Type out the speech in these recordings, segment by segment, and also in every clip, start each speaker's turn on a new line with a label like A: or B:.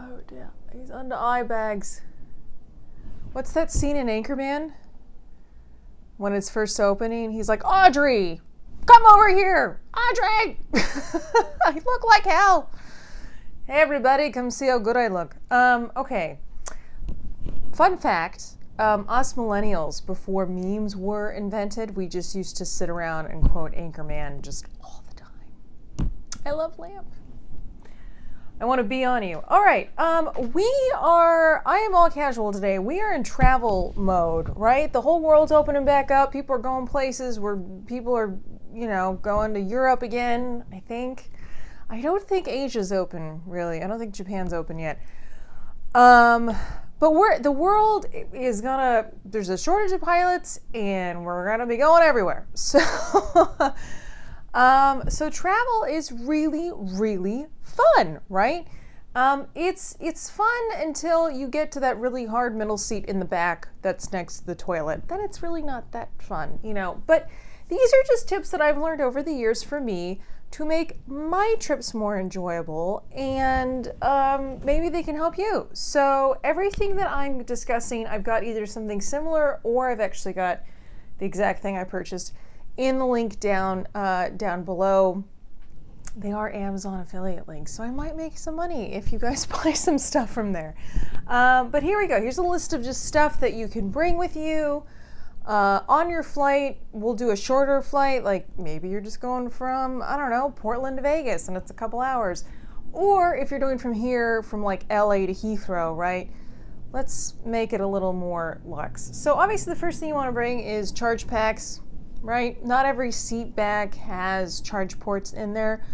A: Oh dear, he's under eye bags. What's that scene in Anchorman? When it's first opening, he's like, Audrey, come over here. Audrey! I look like hell. Hey everybody, come see how good I look. Okay. Fun fact, us millennials, before memes were invented, we just used to sit around and quote Anchorman just all the time. I love Lamp. I want to be on you. All right. I am all casual today. We are in travel mode, right? The whole world's opening back up. People are going places where people are, going to Europe again, I think. I don't think Asia's open, really. I don't think Japan's open yet. But the world is there's a shortage of pilots and we're gonna be going everywhere. So, so travel is really, really fun, right? It's fun until you get to that really hard middle seat in the back that's next to the toilet. Then it's really not that fun, But these are just tips that I've learned over the years for me to make my trips more enjoyable, and maybe they can help you. So everything that I'm discussing, I've got either something similar or I've actually got the exact thing I purchased in the link down below. They are Amazon affiliate links, so I might make some money if you guys buy some stuff from there. But here we go. Here's a list of just stuff that you can bring with you on your flight. We'll do a shorter flight, like maybe you're just going from, I don't know, Portland to Vegas and it's a couple hours. Or if you're doing from here, from like LA to Heathrow, right? Let's make it a little more luxe. So obviously the first thing you want to bring is charge packs, right? Not every seat bag has charge ports in there.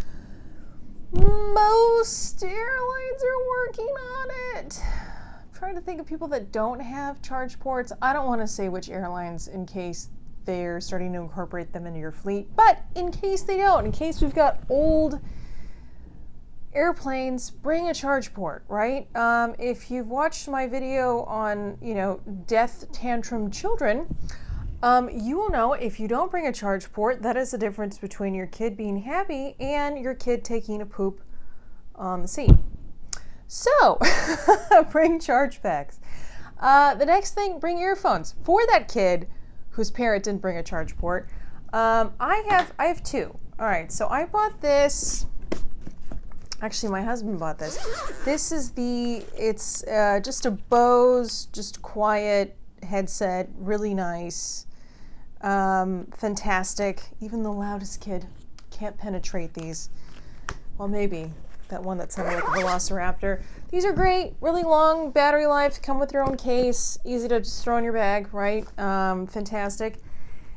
A: Most airlines are working on it. I'm trying to think of people that don't have charge ports. I don't want to say which airlines in case they're starting to incorporate them into your fleet, but in case they don't, in case we've got old airplanes, bring a charge port, right? If you've watched my video on, death tantrum children, you will know if you don't bring a charge port, that is the difference between your kid being happy and your kid taking a poop on the seat. So, bring charge packs. The next thing, bring earphones. For that kid whose parent didn't bring a charge port, I have two. All right, so I bought this. Actually, my husband bought this. This is it's just a Bose, just quiet headset, really nice. Fantastic. Even the loudest kid can't penetrate these. Well, maybe that one that sounded like a velociraptor. These are great, really long battery life, come with your own case, easy to just throw in your bag, right? Fantastic.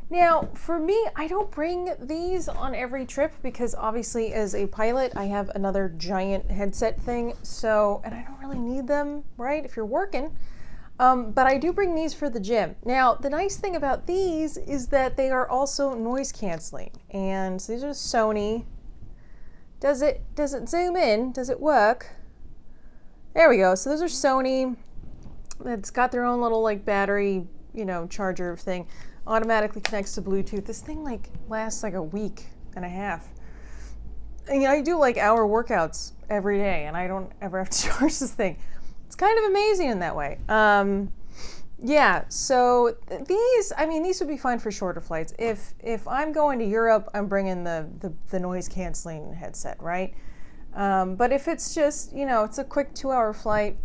A: Now, for me, I don't bring these on every trip because obviously as a pilot, I have another giant headset thing. And I don't really need them, right? If you're working. But I do bring these for the gym. Now, the nice thing about these is that they are also noise canceling. And so these are Sony. Does it zoom in? Does it work? There we go. So those are Sony. It's got their own little battery, charger thing. Automatically connects to Bluetooth. This thing lasts a week and a half. And I do hour workouts every day and I don't ever have to charge this thing. It's kind of amazing in that way. So these would be fine for shorter flights. If I'm going to Europe, I'm bringing the noise canceling headset, right? But if it's just, it's a quick 2-hour flight,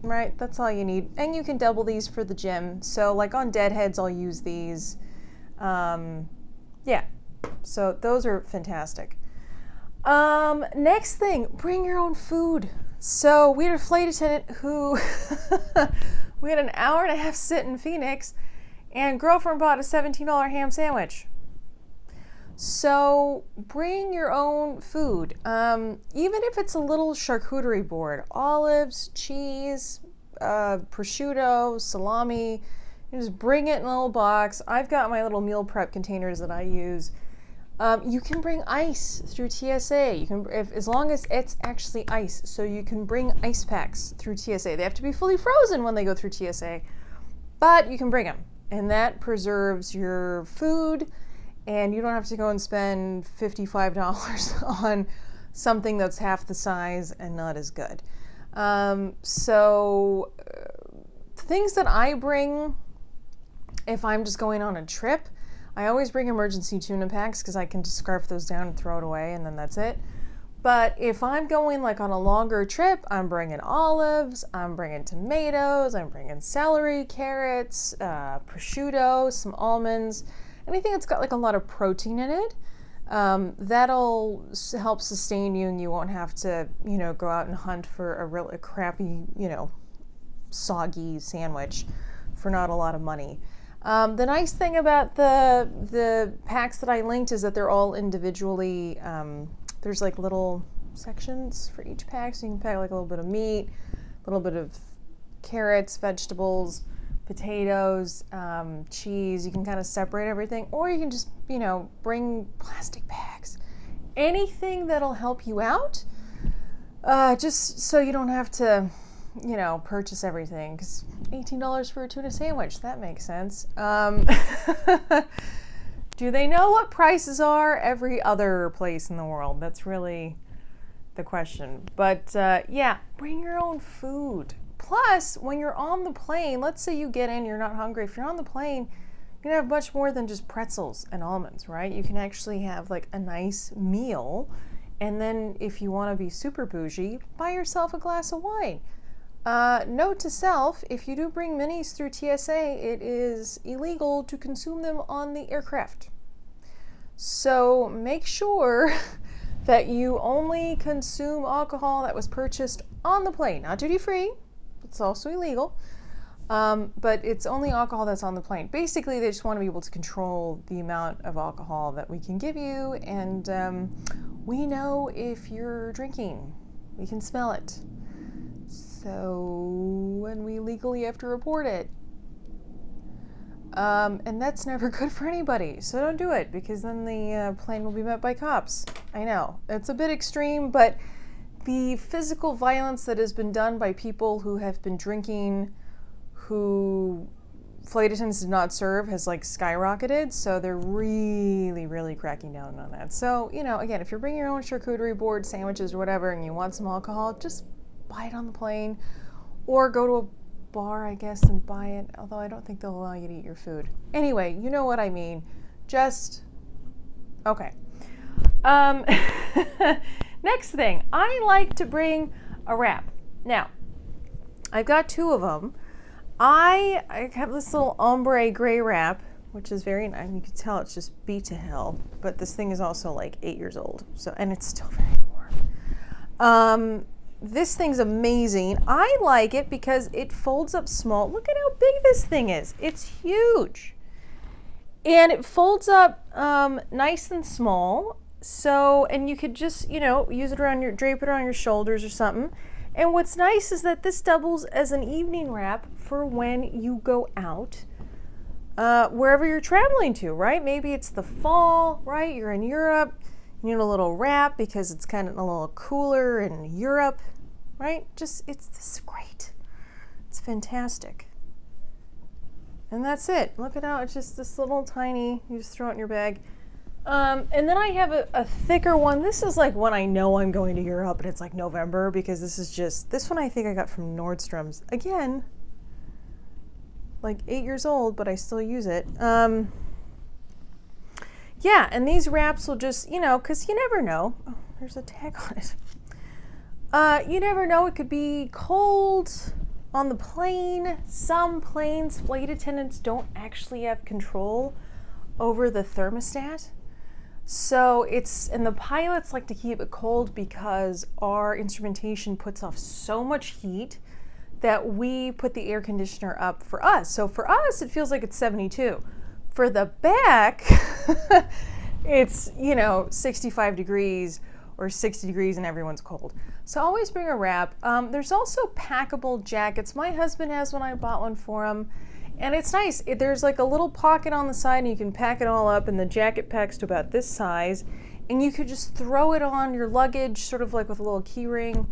A: right? That's all you need. And you can double these for the gym. So on deadheads, I'll use these. So those are fantastic. Next thing, bring your own food. So we had a flight attendant who, we had an hour and a half sit in Phoenix and girlfriend bought a $17 ham sandwich. So bring your own food. Even if it's a little charcuterie board, olives, cheese, prosciutto, salami, you just bring it in a little box. I've got my little meal prep containers that I use. You can bring ice through TSA. You can, as long as it's actually ice. So you can bring ice packs through TSA. They have to be fully frozen when they go through TSA, but you can bring them, and that preserves your food. And you don't have to go and spend $55 on something that's half the size and not as good. So things that I bring if I'm just going on a trip, I always bring emergency tuna packs because I can just scarf those down and throw it away and then that's it. But if I'm going like on a longer trip, I'm bringing olives, I'm bringing tomatoes, I'm bringing celery, carrots, prosciutto, some almonds, anything that's got like a lot of protein in it. That'll help sustain you and you won't have to, go out and hunt for a really crappy, soggy sandwich for not a lot of money. The nice thing about the packs that I linked is that they're all individually, there's like little sections for each pack, so you can pack like a little bit of meat, a little bit of carrots, vegetables, potatoes, cheese. You can kind of separate everything, or you can just, bring plastic bags. Anything that'll help you out, just so you don't have to, purchase everything, because $18 for a tuna sandwich, that makes sense. Do they know what prices are every other place in the world? That's really the question. But yeah, bring your own food. Plus, when you're on the plane, let's say you get in, you're not hungry. If you're on the plane, you can have much more than just pretzels and almonds, right? You can actually have like a nice meal. And then if you want to be super bougie, buy yourself a glass of wine. Note to self, if you do bring minis through TSA, it is illegal to consume them on the aircraft. So make sure that you only consume alcohol that was purchased on the plane, not duty free. It's also illegal, but it's only alcohol that's on the plane. Basically, they just want to be able to control the amount of alcohol that we can give you, and we know if you're drinking. We can smell it. So, and we legally have to report it. And that's never good for anybody. So don't do it, because then the plane will be met by cops. I know, it's a bit extreme, but the physical violence that has been done by people who have been drinking, who flight attendants did not serve, has like skyrocketed. So they're really, really cracking down on that. So, again, if you're bringing your own charcuterie board, sandwiches, or whatever, and you want some alcohol, just buy it on the plane, or go to a bar, I guess, and buy it, although I don't think they'll allow you to eat your food. Anyway, you know what I mean. Just, okay. Next thing, I like to bring a wrap. Now, I've got two of them. I have this little ombre gray wrap, which is very nice. You can tell it's just beat to hell, but this thing is also like 8 years old, so, and it's still very warm. This thing's amazing. I like it because it folds up small. Look at how big this thing is. It's huge. And it folds up nice and small. So, and you could just, use it around drape it around your shoulders or something. And what's nice is that this doubles as an evening wrap for when you go out, wherever you're traveling to, right? Maybe it's the fall, right? You're in Europe. You need a little wrap because it's kind of a little cooler in Europe, right? This is great. It's fantastic. And that's it. Look at how it's just this little tiny, you just throw it in your bag. And then I have a thicker one. This is like when I know I'm going to Europe and it's like November, because this one I think I got from Nordstrom's. Again, like 8 years old, but I still use it. Yeah, and these wraps will just, because you never know. Oh, there's a tag on it. You never know. It could be cold on the plane. Some planes, flight attendants don't actually have control over the thermostat. So and the pilots like to keep it cold because our instrumentation puts off so much heat that we put the air conditioner up for us. So for us, it feels like it's 72. For the back, it's, 65 degrees or 60 degrees and everyone's cold. So always bring a wrap. There's also packable jackets. My husband has one. I bought one for him. And it's nice. There's like a little pocket on the side and you can pack it all up, and the jacket packs to about this size. And you could just throw it on your luggage, sort of like with a little key ring.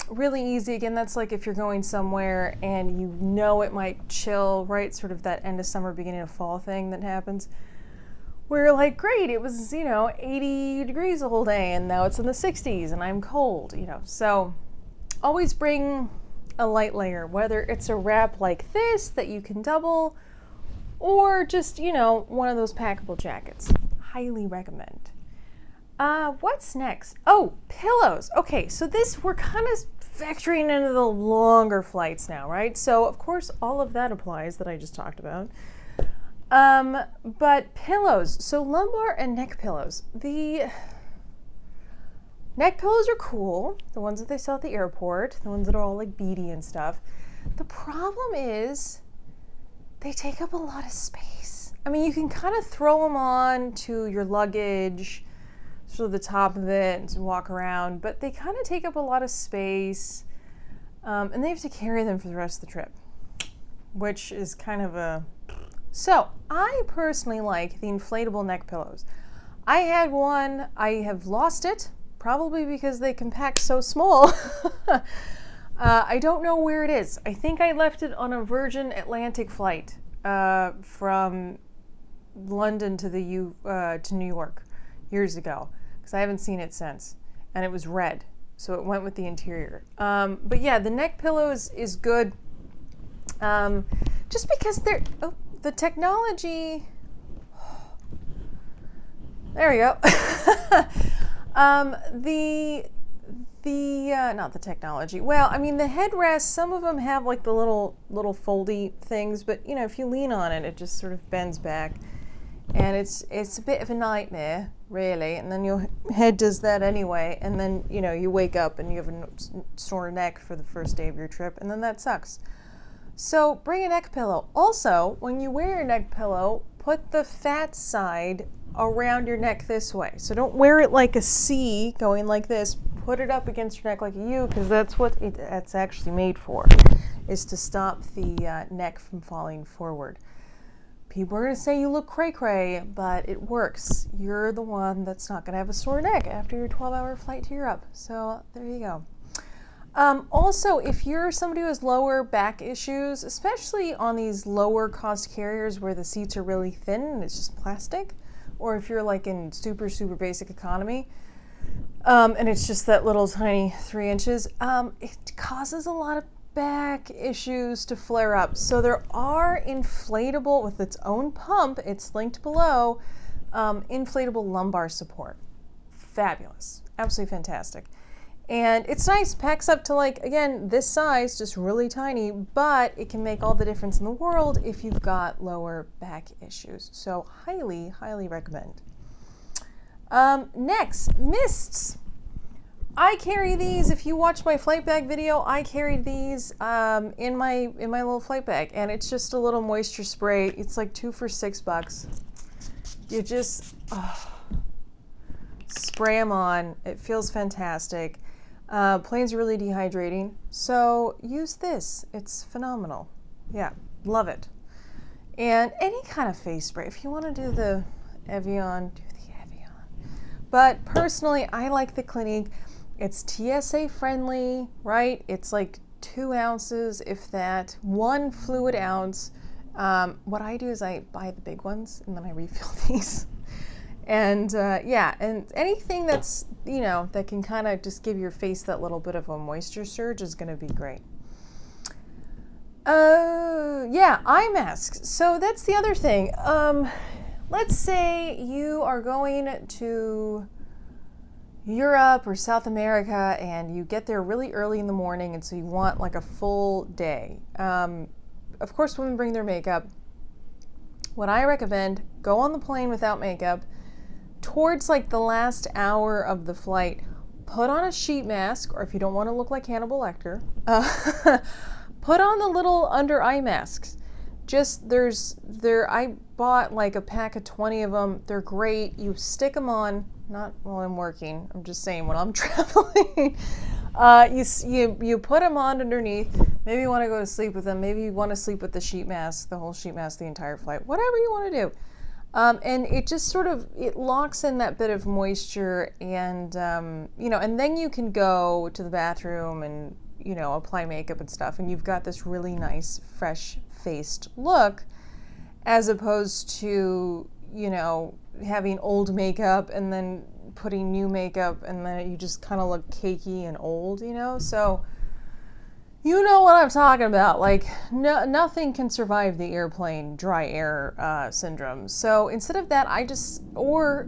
A: Really easy. Again, that's like if you're going somewhere and it might chill, right? Sort of that end of summer, beginning of fall thing that happens. we're like, great, it was, 80 degrees the whole day, and now it's in the 60s, and I'm cold, So always bring a light layer, whether it's a wrap like this that you can double, or just, one of those packable jackets. Highly recommend. What's next? Oh, pillows. Okay, so we're kind of factoring into the longer flights now, right? So, of course, all of that applies that I just talked about. But pillows. So lumbar and neck pillows. The neck pillows are cool. The ones that they sell at the airport, the ones that are all like beady and stuff. The problem is they take up a lot of space. I mean, you can kind of throw them on to your luggage, sort of the top of it, and walk around, but they kind of take up a lot of space, and they have to carry them for the rest of the trip, which is kind of a... So, I personally like the inflatable neck pillows. I had one, I have lost it, probably because they compact so small. I don't know where it is. I think I left it on a Virgin Atlantic flight from London to New York years ago, because I haven't seen it since, and it was red, so it went with the interior. But yeah, the neck pillows is good, just because the technology. There we go. Not the technology. Well, I mean, the headrest, some of them have like the little foldy things, but if you lean on it, it just sort of bends back, and it's a bit of a nightmare, really. And then your head does that anyway, and then you wake up and you have a sore neck for the first day of your trip, and then that sucks. So bring a neck pillow. Also, when you wear your neck pillow, put the fat side around your neck this way. So don't wear it like a C going like this. Put it up against your neck like a U, because that's what it's actually made for, is to stop the neck from falling forward. People are going to say you look cray-cray, but it works. You're the one that's not going to have a sore neck after your 12-hour flight to Europe. So there you go. Also, if you're somebody who has lower back issues, especially on these lower cost carriers where the seats are really thin and it's just plastic, or if you're like in super, super basic economy, and it's just that little tiny 3 inches, it causes a lot of back issues to flare up. So there are inflatable, with its own pump, it's linked below, inflatable lumbar support. Fabulous. Absolutely fantastic. And it's nice, packs up to again, this size, just really tiny, but it can make all the difference in the world if you've got lower back issues. So highly, highly recommend. Next, mists. I carry these. If you watch my flight bag video, I carried these in my little flight bag, and it's just a little moisture spray. It's like 2 for $6. You just spray them on. It feels fantastic. Planes are really dehydrating, so use this. It's phenomenal. Yeah, love it. And any kind of face spray. If you want to do the Evian, do the Evian. But personally, I like the Clinique. It's TSA friendly, right? It's like 2 ounces, if that, 1 fluid ounce. What I do is I buy the big ones and then I refill these. And yeah, and anything that's, that can kind of just give your face that little bit of a moisture surge is going to be great. Yeah, eye masks. So that's the other thing. Let's say you are going to Europe or South America and you get there really early in the morning, and so you want like a full day. Of course, women bring their makeup. What I recommend, go on the plane without makeup. Towards the last hour of the flight, put on a sheet mask, or if you don't want to look like Hannibal Lecter, put on the little under eye masks. I bought a pack of 20 of them. They're great. You stick them on, not while I'm working, I'm just saying when I'm traveling. You put them on underneath. Maybe you want to go to sleep with them. Maybe you want to sleep with the sheet mask, the whole sheet mask, the entire flight, whatever you want to do. And it just it locks in that bit of moisture, and, and then you can go to the bathroom and, apply makeup and stuff, and you've got this really nice, fresh-faced look, as opposed to, having old makeup and then putting new makeup, and then you just kind of look cakey and old, So you know what I'm talking about. Like, nothing can survive the airplane dry air syndrome. So instead of that, or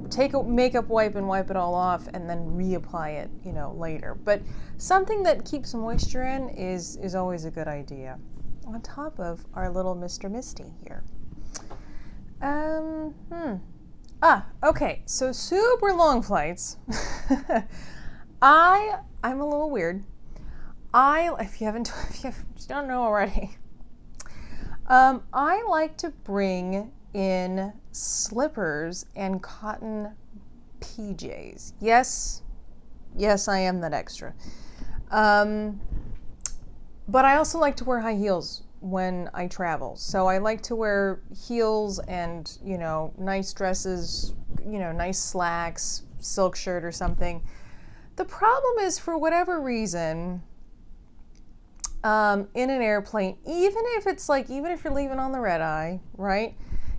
A: take a makeup wipe and wipe it all off and then reapply it, later. But something that keeps moisture in is always a good idea. On top of our little Mr. Misty here. Okay, so super long flights. I'm a little weird. If you don't know already, I like to bring in slippers and cotton PJs. Yes, I am that extra. But I also like to wear high heels when I travel. So I like to wear heels and, nice dresses, nice slacks, silk shirt or something. The problem is, for whatever reason, in an airplane, even if you're leaving on the red eye, right?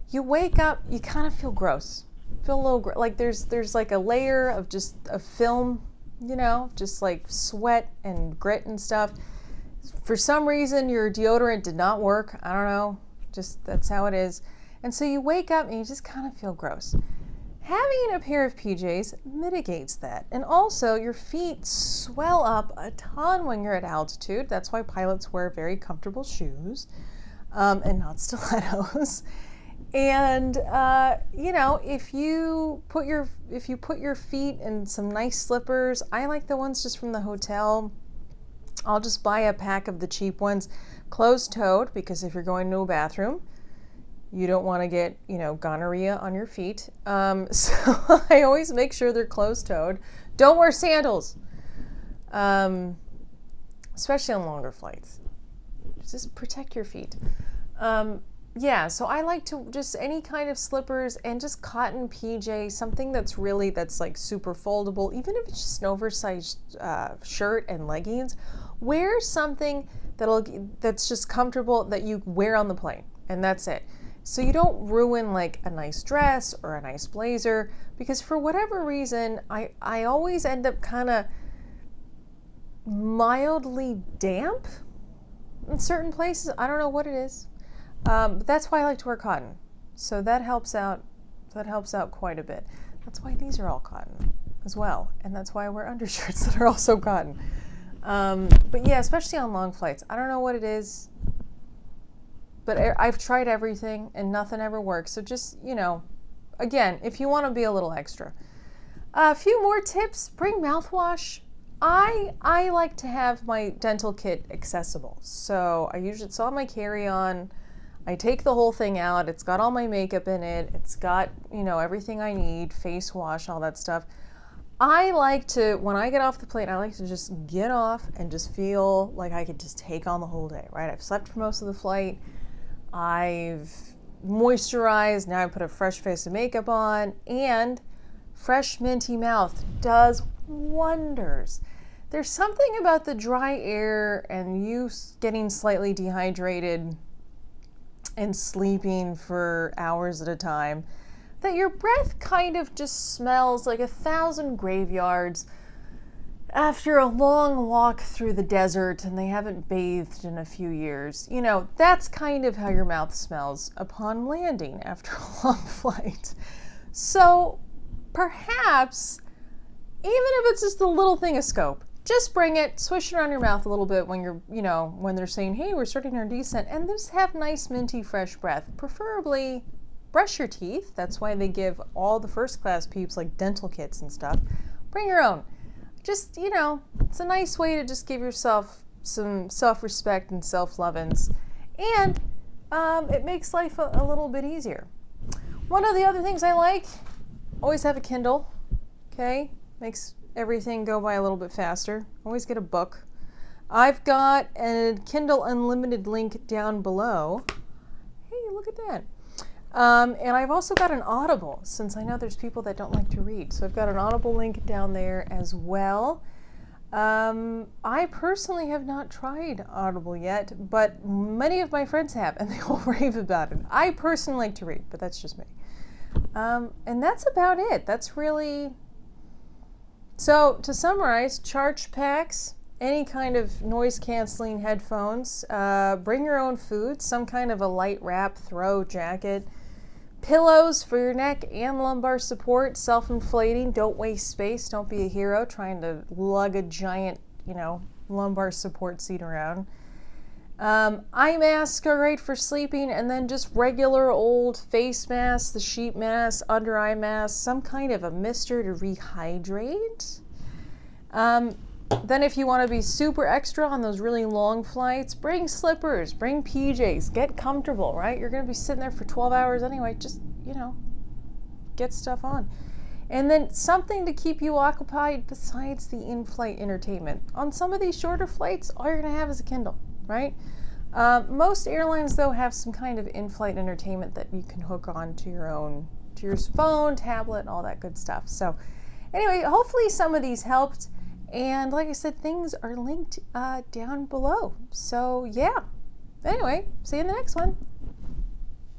A: You wake up, you kind of feel gross. Feel a little like there's like a layer of just a film, just like sweat and grit and stuff. For some reason, your deodorant did not work. I don't know. Just that's how it is. And so you wake up and you just kind of feel gross. Having a pair of PJs mitigates that. And also, your feet swell up a ton when you're at altitude. That's why pilots wear very comfortable shoes and not stilettos. And if you put your feet in some nice slippers, I like the ones just from the hotel. I'll just buy a pack of the cheap ones, closed-toed, because if you're going to a bathroom, you don't want to get, gonorrhea on your feet. So I always make sure they're closed-toed. Don't wear sandals, especially on longer flights. Just protect your feet. So I like to just any kind of slippers and just cotton PJ, something that's like super foldable, even if it's just an oversized shirt and leggings. Wear something that's just comfortable that you wear on the plane, and that's it. So you don't ruin like a nice dress or a nice blazer, because for whatever reason, I always end up kind of mildly damp in certain places. I don't know what it is. But that's why I like to wear cotton. So that helps out quite a bit. That's why these are all cotton as well. And that's why I wear undershirts that are also cotton. But yeah, especially on long flights. I don't know what it is, but I've tried everything and nothing ever works. So just, again, if you want to be a little extra. A few more tips: bring mouthwash. I like to have my dental kit accessible. So it's on my carry-on. I take the whole thing out. It's got all my makeup in it. It's got, everything I need, face wash, all that stuff. I like to, when I get off the plane, I like to just get off and just feel like I could just take on the whole day, right? I've slept for most of the flight. I've moisturized. Now I put a fresh face of makeup on, and fresh minty mouth does wonders. There's something about the dry air and you getting slightly dehydrated and sleeping for hours at a time, that your breath kind of just smells like 1,000 graveyards after a long walk through the desert and they haven't bathed in a few years. That's kind of how your mouth smells upon landing after a long flight. So perhaps, even if it's just a little thing of scope, just bring it, swish it around your mouth a little bit when you're, when they're saying, hey, we're starting our descent, and just have nice, minty, fresh breath. Preferably brush your teeth. That's why they give all the first class peeps like dental kits and stuff. Bring your own. Just, it's a nice way to just give yourself some self-respect and self-lovins. And it makes life a little bit easier. One of the other things I like, always have a Kindle, okay? Makes everything go by a little bit faster. Always get a book. I've got a Kindle Unlimited link down below. Hey, look at that. And I've also got an Audible, since I know there's people that don't like to read. So I've got an Audible link down there as well. I personally have not tried Audible yet, but many of my friends have, and they all rave about it. I personally like to read, but that's just me. And that's about it. That's really... So to summarize, charge packs, any kind of noise canceling headphones, bring your own food, some kind of a light wrap, throw, jacket, pillows for your neck and lumbar support, self-inflating, don't waste space, don't be a hero trying to lug a giant, lumbar support seat around. Eye masks are great for sleeping, and then just regular old face masks, the sheet mask, under eye mask, some kind of a mister to rehydrate. Then if you want to be super extra on those really long flights, bring slippers, bring PJs, get comfortable, right? You're going to be sitting there for 12 hours anyway, just, get stuff on. And then something to keep you occupied besides the in-flight entertainment. On some of these shorter flights, all you're going to have is a Kindle, right? Most airlines, though, have some kind of in-flight entertainment that you can hook on to your phone, tablet, all that good stuff. So anyway, hopefully some of these helped. And like I said, things are linked down below. So yeah. Anyway, see you in the next one.